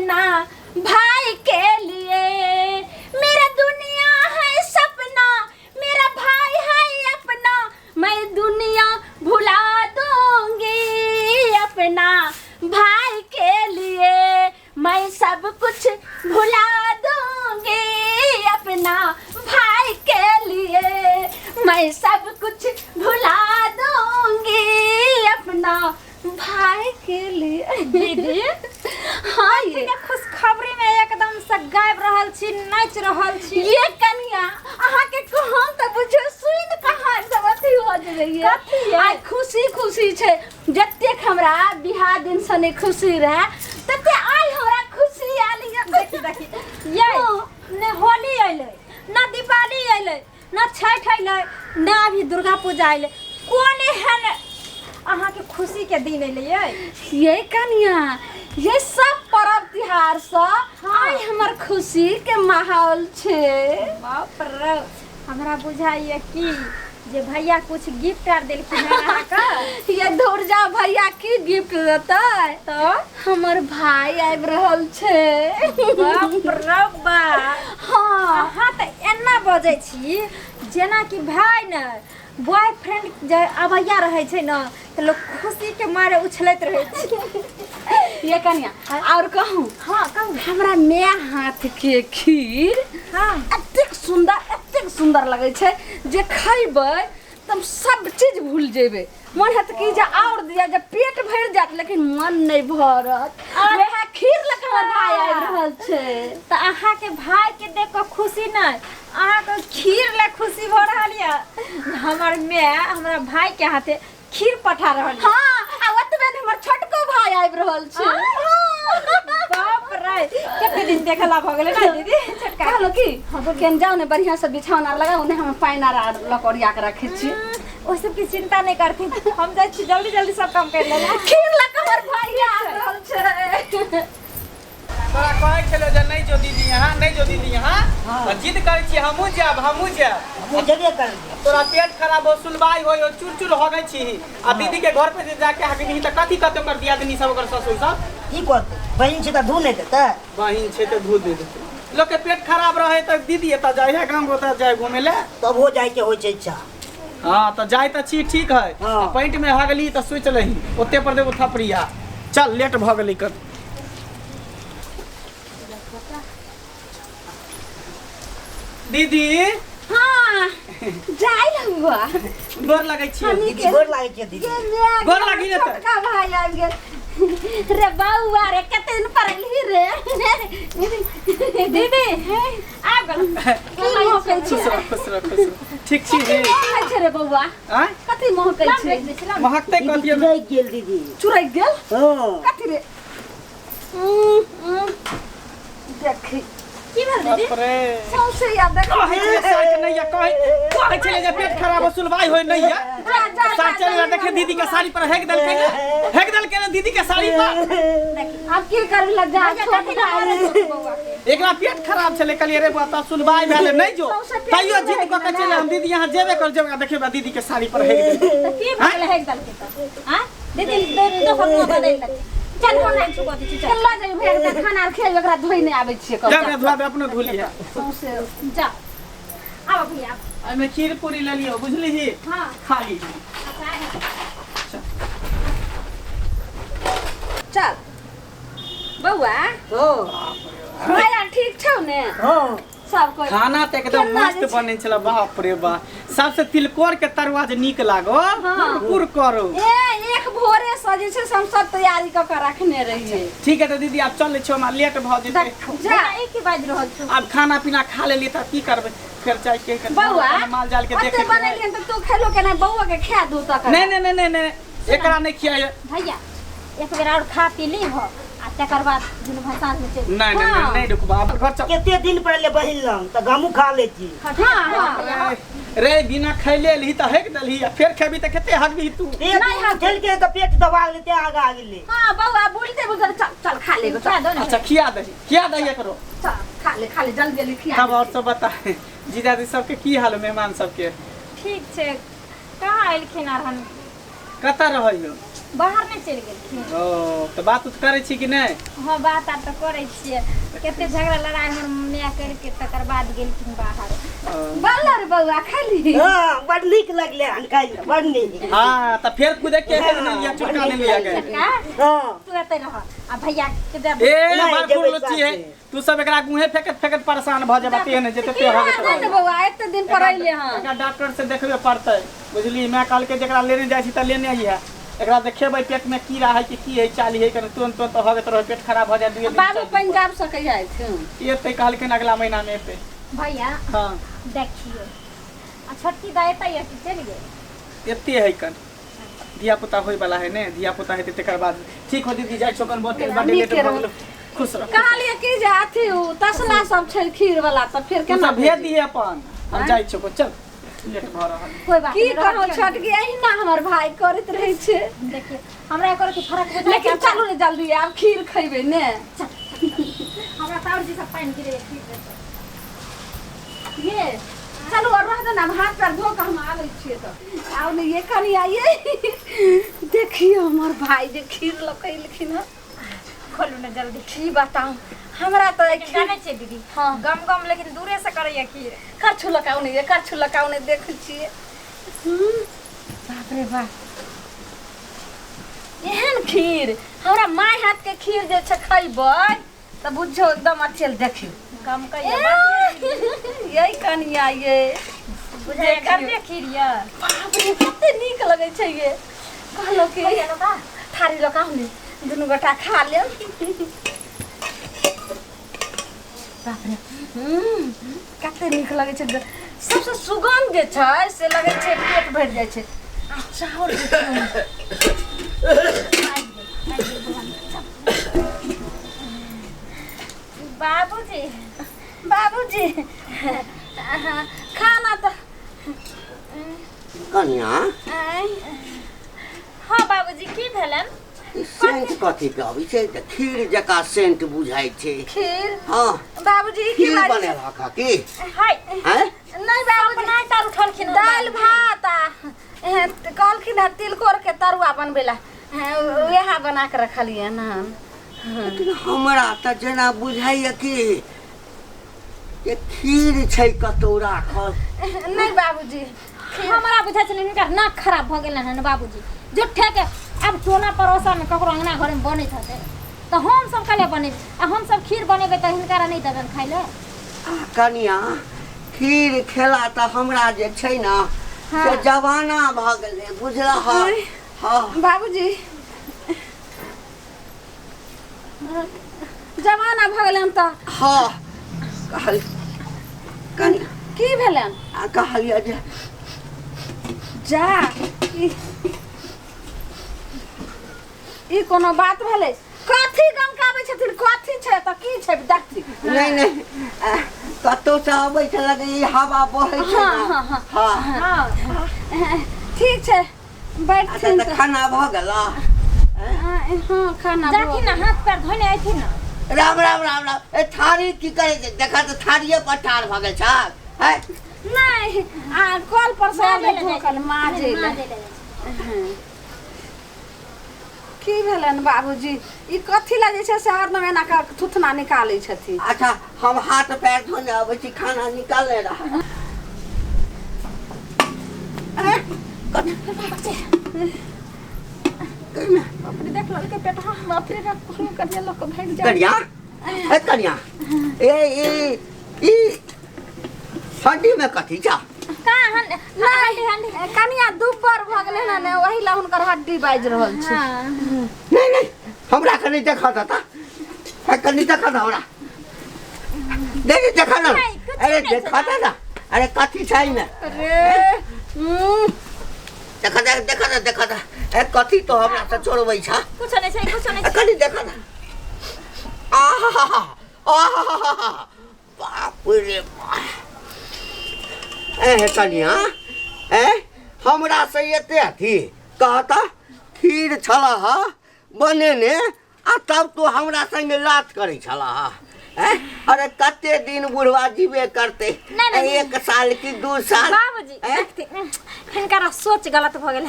अपना भाई के लिए। मेरा दुनिया है सपना, मेरा भाई है अपना, मैं दुनिया भुला दूंगी अपना भाई के लिए। मैं सब कुछ भुला दूंगी अपना भाई के लिए। मैं सब कुछ भुला दूंगी अपना भाई के लिए। दीदी हाँ ये खुशखबरी में एकदम से गायब रहल छी, नाच रहल छी। ये कनिया अहाँ के कहम त बुझो सुन कहां सब अथी हो रही है। कथी है? आज खुशी खुशी छे, जतेक हमरा बिहार दिन सने खुशी रहे तते आज हमरा खुशी आली है। देखी देखी ये ने होली अइले, ना दिवाली अइले, ना छठ अइले, ना अभी दुर्गा पूजा अइले। कौन है अहाँ के खुशी के दिन अइले ये कनिया ये सब पर्व त्योहार से आज हमर खुशी के माहौल छे। बाप रे, हमरा बुझाइए कि जे भैया कुछ गिफ्ट आर देलखिन है अहाँ का। ये दूर जा भैया की गिफ्ट देतै तो हमर भाई आबि रहल छे। बाप रे बा, हाँ अहाँ त एना बजै छी जेना कि भाई ने बॉयफ्रेंड जे अबैया रहै छै न त लोग खुशी के मारे उछलैत रहै छै। ये कनिया और कहूँ हाँ कहू ने। हमरा माय हाथ के खीर हाँ एतेक सुंदर लगे छे जे खैबै तब सब चीज भूल जेबे। मन हत कि जे और दिया जे पेट भर जात लेकिन मन नहीं भरत। वह खीर लगे हमर भाई आबि रहल छे। त अहाँ के भाई के देख के खुशी नहीं, अहाँ के खीर ले खुशी भ रहल या। हमर माय हमरा भाई के हाथे खीर पठा रहल या। हाँ आ ओतबे में हमर छोटको भाई आबि रहल छे। बाप रे, कते दिन देखला भ गेलै ना दीदी छोटका। कहलो की केन जाओ ने बढ़िया से बिछौना लगाओ ने, हम पानी आर लकड़िया के रखे छी। ओ सब की चिंता नहीं करती, हम जाय छी जल्दी जल्दी सब काम कर लेला। खीर लगे हमर भाई आबि रहल छे। तोरा कहै छलो जे नहीं जो दीदी यहाँ, नहीं जो दीदी यहाँ। हाँ। जिद करै छी हमहू जाब। हमहूँ जेबे करबै। तोरा पेट खराब हो, सुनवाई हो, चुर हो गई छी। आ दीदी के घर पे जे जाके हाकनी त कथी कते ओकर दियादनी सब ओकर ससुर सब की करतै? बहिन छै त धू नहि देतै। बहिन छै त धू दे देतै। लोग के पेट खराब रहे त दीदी एता जाय है गांव ओता जाय घूमे ले, तब हो जाय के होइ छै इच्छा। हां त जाय त छी ठीक है। हाँ। पैंट में हगली त सोच लही ओते पर देबो थपड़िया। चल लेट भ गेली कर। दीदी हाँ जाई लगुआ गोर लगै छी। दीदी गोर लागै छै दीदी। गोर लागी ने त। का भाई आबि गेल रे बउआ रे, कते दिन परली रे दीदी आ गेल। की महकै छी? खुश रह। ठीक छी रे? महकै छै रे बउआ? आय कथी महकै छै? महकते दीदी कथी चुराइ गेल दीदी। चुराइ गेल? हाँ कथी रे? देखी की भेल दीदी? बाप रे। सौंसे याद देख। कहै छले साइड नहीं कहै छले जे पेट खराब हो, सुनवाई होय नहीं है। साइड चले देखे दीदी के साड़ी पर हेक देल के ना दीदी के साड़ी पर। अब की कर लग जा एकरा पेट खराब छले, कहलिए रे बता सुनवाई भेले नहीं जो। तइयो जिद क के चले हम दीदी यहाँ जेबे कर जेबे देखे बा दीदी के साड़ी पर हेक देल। की भेल है एकदम के त? हां दीदी दो फकवा बदल दे। चल हो नहीं छुको दी चल। चल जा भेड़ के खाना खेल ओकरा धोई नहीं आबै छिए कब। जब धोबे अपने धुलिया। सौंसे जा आवा भैया। एमे खीर पूरी ले लियो, बुझली ही? हां खा ली। चल बउआ हाँ भैया ठीक छौ ने? हाँ सब कोई खाना तो एकदम मस्त बने छला। बाप रे बा, सबसे तिलकोर के तरुआ जे नीक लागो पुर करो। एक भोरे से जे छै हम सब तैयारी क के रखने रहिए। ठीक है तो दीदी आप चल ले छो, हमरा लेट भ जेते। जा एक ही बाज रहल छ। अब खाना पीना खा लेली त की करबे, फिर जाय के बउआ माल जाल के ओते देखे। बनेलियन त तू खेलो के ना, बउआ के खा दू तक। नहीं एकरा नहीं खियाए। भैया एक बेर और खा पी ली हो आ तकर बाद दिन भर साँझ में चल। नहीं रुकबा अब घर चल। केते दिन पहले बहिन लंग त गामू खा लेती। हां रे बिना खैले ली त हेक दलही, फिर खेबी त केते हगबी तू। नहीं हां खेल के त पेट दबा लेते आगा आ गेले। हां बउआ बोलते बोलते चल चल खा ले खा दो ना। अच्छा खिया दही करो। चल खा ले जल्दी जल्दी खिया। तब और सब बता जीजाजी सबके की हाल, मेहमान सबके ठीक छे। कहाँ आइलखिन आर हम कता रहइयो? बाहर नहीं चल गेलखिन। ओ तो बात उत करे छी कि नहीं? हाँ बात आब तो करे छियै। केते झगड़ा लड़ाई हमर माय करके तकर बाद गेलखिन बाहर। बालर बउआ खाली हाँ बड़ नीक लगले हनकाई बड़ नीक। हाँ तो फिर खुदे के नहीं लिया चुटका नहीं लिया गए। हाँ तू एते रह आ भैया के दे ए नहीं, बात जब बोल ऐसा छी है है। तू सब एकरा गुहे फेकत फेकत परेशान भ जेबा तेने जते ते हो नहीं बउआ एते दिन पर अइले हां एकरा डॉक्टर से देखबे पड़तै बुझली। मैं काल के जेकरा लेने जाय छी त लेने आई है एकरा देखेबै पेट में कीड़ा है कि की है चाली है कर तुरंत तुरंत होगे तो पेट खराब हो जाए। दुए दिन बाबू पंजाब से कहिया आए थे ये ते कहल के अगला महीना में पे। भैया हां देखियो आ छोटकी दाई त ये चल गए। एते है कन धिया पुता होय वाला है ने धिया पुता है तेकर बाद ठीक हो दीदी जाय छोकन बोतल बड़े लेट भगलो खुश रह। कहलिए कि जे अथी तसला सब छै खीर वाला त फिर केना भेज दिए अपन हम जाय छोको चल लेट भ रहल। कोई बात की कहूं छोटकी अहिना हमर भाई करैत रहै छै। देखिए हमरा एकर के फर्क बुझाइ लेकिन चलू ने जल्दी आब खीर खइबे ने। हमरा ताऊ जी सब पानी गिरे खीर ये चलो और रह देना हाथ पैर धो के हम आबै छियै त आउ ने ये कनी आइए देखियो हमर भाई जे खीर लकैलखिन ह। खोलू ना जल्दी। की बताऊं हमरा त जाने छे दीदी हां गम गम लेकिन दूरे से करैया खीर। करछु लकाउ ने ये करछु लकाउ ने देख छियै। बाप रे बाप एहन खीर हमरा माय हाथ के खीर जे छ खइबै त बुझो एकदम अच्छे देखियो गम का यही कनिया ये बुझाइ करते खीर या बाप रे कते नीक लगै छै ये कहलो कि भैया लोका थारी लकाउ ने दुनु गोटा खा लेब। बाप रे कते नीक लगै छै सबसे सुगंध जे छै से लगै छै पेट भरि जाइ छै। आ चाउर बाबूजी बाबूजी खाना त कन्या हाँ बाबूजी की भेलन? सेंट कथी के अबै छै त खीर जका सेंट बुझाइ छै। खीर हाँ बाबूजी की खीर बारी बने छै? रखा की हाय हैं नहीं बाबूजी अपना तार उठलखिन दाल भात आ कहलखिन है तिलकोर के तरुआ बनबेला वह बना के रखलिए ना। लेकिन हमरा त जेना बुझाइए कि ये खीर छै कतौ राखल। नहीं बाबूजी हमरा बुझाइ छै इनका नाक खराब भ गेलन हन बाबूजी जुठे के अब टोला पड़ोसा में ककरो अंगना घर में बनैत हते तो हम सब कले बने आ हम सब खीर बनेबे त हिनका नहीं देबन खाइ ले। कन्या खीर खेला त हमरा जे छै ना से जवाना भ गेलै बुझला। हाँ बाबूजी जमाना भ गेलन त हाँ कहल कन्या की भेलन आ कहलिए जे जा ई कोनो बात भेलै कथी गमकाबै छथिन कथी छै त की छै देखती नहीं कतौ से अबै छै लगे ई हवा बहै छै ना। हाँ हां ठीक छै बैठथिन अच्छा त खाना भ गेला। हां खाना जाकी ना हाथ पैर धोने आइथि ना। राम राम राम राम ए थारी की करे छै देखा त थारिये पर ठाड़ भ गेल छ है नहीं आ कल पर से आले ठोकल माजे ले की भेलन बाबूजी ई कथी ला जे छै से हरदम एना का थुथना निकालै छथिन। अच्छा हम हाथ पैर धोने अबै छी खाना निकाले रहा। अपने देख लो के पेट हां अपने का कुरु कर दे लोग भाग जा कन्या ए कन्या ए हड्डी में कथी जा का हन हंडी कनिया दुबर भ गेलै ने ओही ला हुनकर हड्डी बाज रहल छै। नहीं हमरा कनी देखा था है कनी देखा था हमरा देखी देखा ना अरे देखा था ना अरे कथी छै में अरे देखा था ए कथी तो हमरा से छोड़बै छ कुछ नहीं छै कुछ नहीं कनी देखा था आहा बाप रे ए कनिया ए हमरा से एते अथी कहता खीर छला बनेने आ तब तो हमरा संगे लात करै छला अरे कते दिन बुढ़वा जीवे करते नहीं। 1 साल की 2 साल बाबूजी देखते हिनकरा सोच गलत भ गेल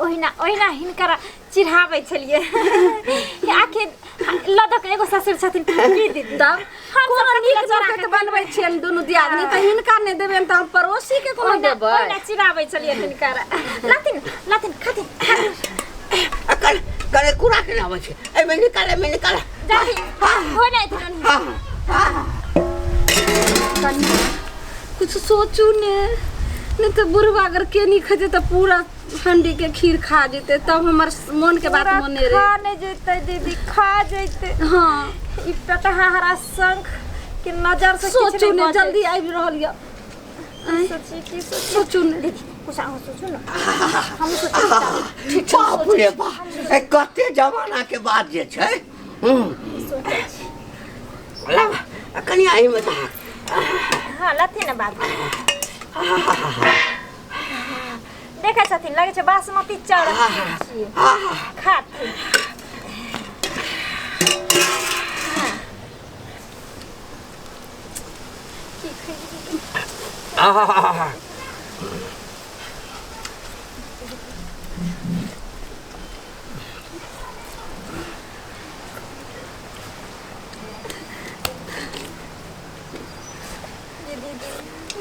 ओहिना हिनकरा चिढ़ाबै छलिए आखिर लदक एगो ससुर छथिन की दीदी तब कोनो नीक जगह के बनबै छियै दुनू दियादनी त हिनका नै देबै त हम पड़ोसी के कोनो देबै ओहिना चिढ़ाबै छलिए हिनकरा लातिन खातिन करे कुरा के लाबै छै ए में निकाले जाहि हो नै थिन कन्या कुछ सोचू ने नहीं तो बुढ़वा अगर के नहीं खजे तो पूरा हंडी के खीर खा जेते तब हमर मन के बात मने रे खा नहीं जेते दीदी खा जेते हां ई पेटहा हरा शंख के नजर से सोचू ने जल्दी आबि रहल य सोचू ने दीदी कुछ आहो सोचू ना हम सोचू ठीक बाप रे बाप ए कते जमाना के बाद जे छै सोचै छी कनिया आई मत हां लथि ने बाबू देखै छथिन लगे छै बासमती चाउर छियै खाथिन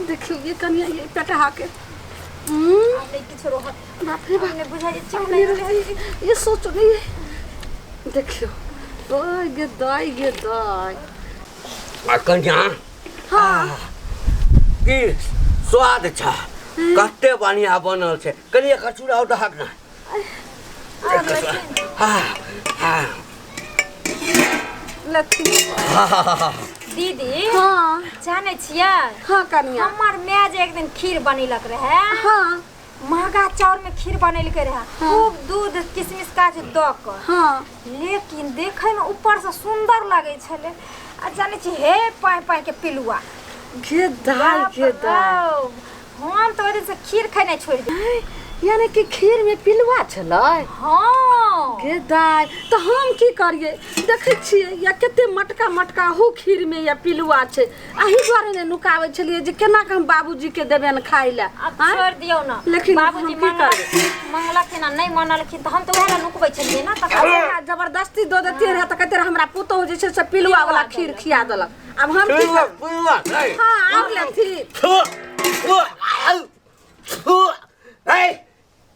देखियो ये कन्या ये पेटहा के नहीं किछ रोहत बाप रे बाप ने बुझाइ छै ये सोचो नहीं देखियो ओए गे दाई कन्या हां की स्वाद छ कते बढ़िया बनल छै कनिया कचूरा उठक ना हां लत्ती दीदी हां जाने छियै हां कन्या हमर माय जे एक दिन खीर बनेलक रहे हां महंगा चाउर में खीर बनेलके रहे खूब दूध किशमिश काज द के हां लेकिन देखे में ऊपर से सुंदर लगे छले आ जाने छी हे पाय के पिलुआ गे दाई हम तो दिन से खीर खाइ नहीं छोड़ दी यानी कि खीर में पिलुआ छलै हां गे दाई तो हम की करिए देखे छिए या केते मटका हो खीर में या पिलुआ छै एही द्वारे ने नुकावे छलिए जे केना के हम बाबूजी के देबे न खाइ ला अब छोड़ दियो ना लेकिन बाबूजी मंगलखिन ना नहीं मनलखिन तो हम तो वहाला नुकबै छलिए ना त जबरदस्ती दो देते रहे त कहते रहे हमरा पुतो जे छै से पिलुआ वाला खीर खिया देलक अब हम की पिलुआ हां आब ले थी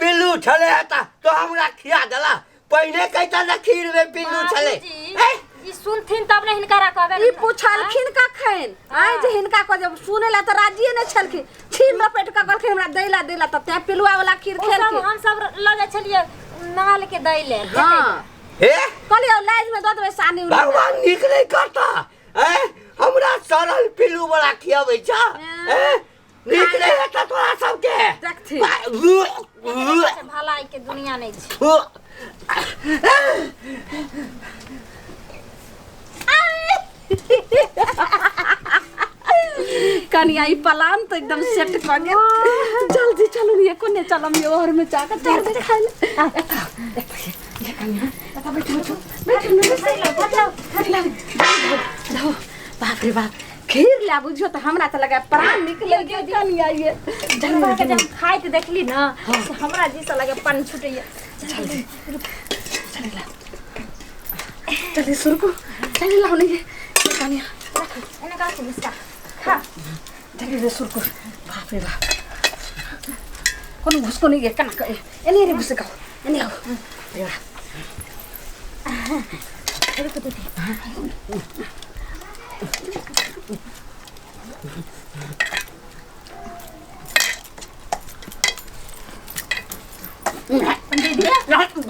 पिल्लू छले त तो हमरा खिया देला पहिने कहता ना खीर में पिल्लू छले ई सुनथिन तब ने हिनकरा कहबे ई पूछलखिन कखन आइ जे हिनका को जब सुनेला त राजिए नै छलखिन छीन लपेट के कहलखिन हमरा दैला त ते पिलुआ वाला खीर खेल के हम सब लगे छलिए नाल के दैले हां हे कहलियो लाइज में द देबै सानी भगवान नीक नहीं करता हमरा सरल पिल्लू वाला खियाबै छ नीक नहीं रहता तोरा सबके देखथि भलाई के दुनिया नहीं छै कनिया ई प्लान तो एकदम सेट कर गया जल्दी चलो ये कोने चलम ये और में जाकर जल्दी खा ले ये कनिया बता बैठो बाप रे बाप खीर ला बुझियो त हमरा त लगा प्राण निकले गे कनिया ये जन्म के जब खाइत देखली ना से हमरा जी से लगे पानी छूटैया जल्दी जल्दी शुरू को चल लाओ नहीं कनिया एने का से मिस्का खा जल्दी शुरू को बाप रे बाप कोनो घुसको नहीं है कना के एने रे घुस का एने आओ रे अरे तो दे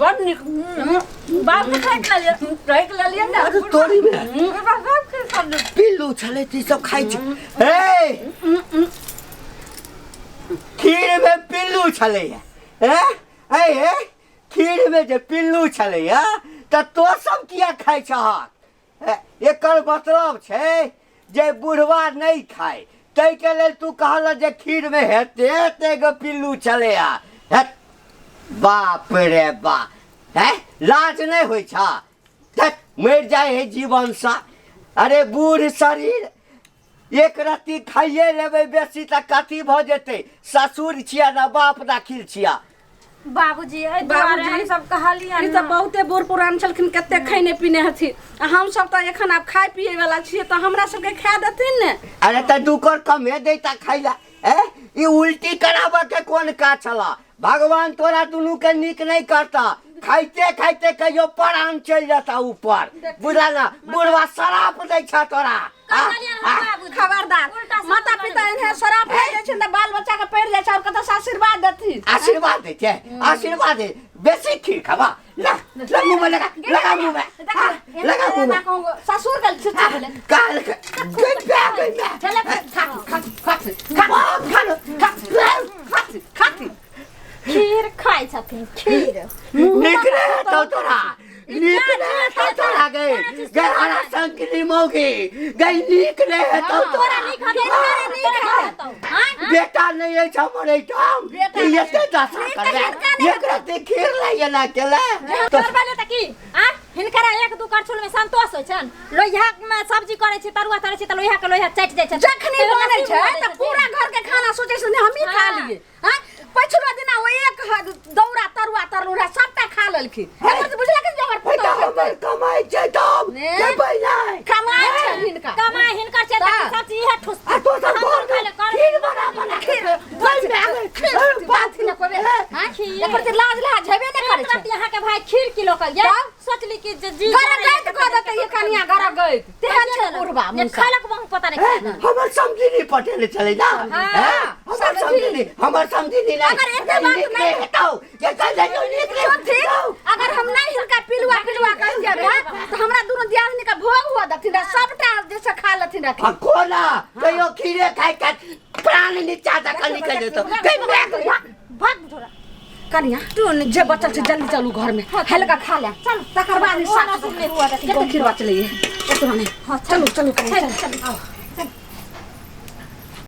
बड़ बाप ने ट्राइक ले लिया ना तोरी में पिल्लू छले ती सब खाइ छ हे खीर में पिल्लू छले हे खीर में जे पिल्लू छले त तो सब किया खाइ छ एकर मतलब छै जे बुढ़वा नहीं खाए तै के लेल तू कहल जे खीर में हेते गो पिल्लू छले बाप रे बा लाज नहीं होई छ मर जाए है जीवन सा अरे बूढ़ शरीर एक रत्ती खाइए लेबै बेसी तऽ कथी भऽ जेतै ससुर छिया ना बाप दाखिल छिया बाबूजी एहि दुआरे हम सब कहलियन ई तऽ बहुते बूढ़ पुरान छलखिन कते खैने पीने हथिन हम सब तऽ एखन आब खाय पिए वाला छियै तऽ हमरा सबके खा देथिन ने। अरे तऽ दू कर कमे दैता खाइला ई उल्टी कराबऽ के कोन काज छला भगवान तोरा दुनू के नीक नहीं करता खाइते खाइते कहियो प्राण चल जाता ऊपर बुझला ना बुढ़वा शराप दै छ तोरा खबरदार माता पिता इन्हें शराब दे दै छै तऽ बाल बच्चा के पढ़ि जाइ छै और कतऽ से आशीर्वाद देथिन आशीर्वाद दे छै आशीर्वाद दे बेसी खीर खावा लगा मुंह में लगा मुंह में लगा मुंह में ससुर के छिछा भेले काल के चले खा खीर खाइ छथिन खीर निकले तो तोरा निकले तो तोरा गई हरा संकली मोगी गई निकले तो तोरा बेटा नहीं है हमरे काम ये ते दशा कर एक रात खीर लाइए ना केला तोर वाले त की आ हिनकरा एक दू करछुल में संतोष होय छन लोहिया में सब्जी करे छी तरुआ तरे छी त लोहिया के लोहिया चाट जाय छ जखनी बने छै त पूरा घर के खाना सोचे से हम ही खा लिए हां पछिला दिन वो एक दौरा तरुआ तरुआ सबटा खा लेलखिन हमर त बुझला कि हमर बेटा हमर कमाई छै तब के बइना कमाई छै हिनका कमाई हिनकर छै त सब चीज इहे ठुस आ तो सब खीर बना खीर बल में आ खीर बात न कोबे हां एकर त लाज लाज हेबे न करे छै यहां के भाई खीर किलो कल जा सोचली कि जी घर गइत को देते ये कनिया घर गइत तेहन छै बुढ़वा ये खालक बहु पता नहीं हमर समझी नहीं पटेल चले ना हमर समझी नहीं अगर एक बात नहीं हटाओ ये चल जाओ निकले अगर हम नहीं हिनका पिलुआ कह दिया रे तो हमरा दोनों दियादनी का भोग हुआ दथिन सबटा जैसे खा लथिन रखी कोना कहियो खीरे खाइ का प्राण नीचा तक निकल जेतो भाग थोड़ा कनिया तू जे बचल से जल्दी चलू घर में हल्का खा ले चल तकर बाद साथ में हुआ कते खिरवा चलिए चलो चलो चलो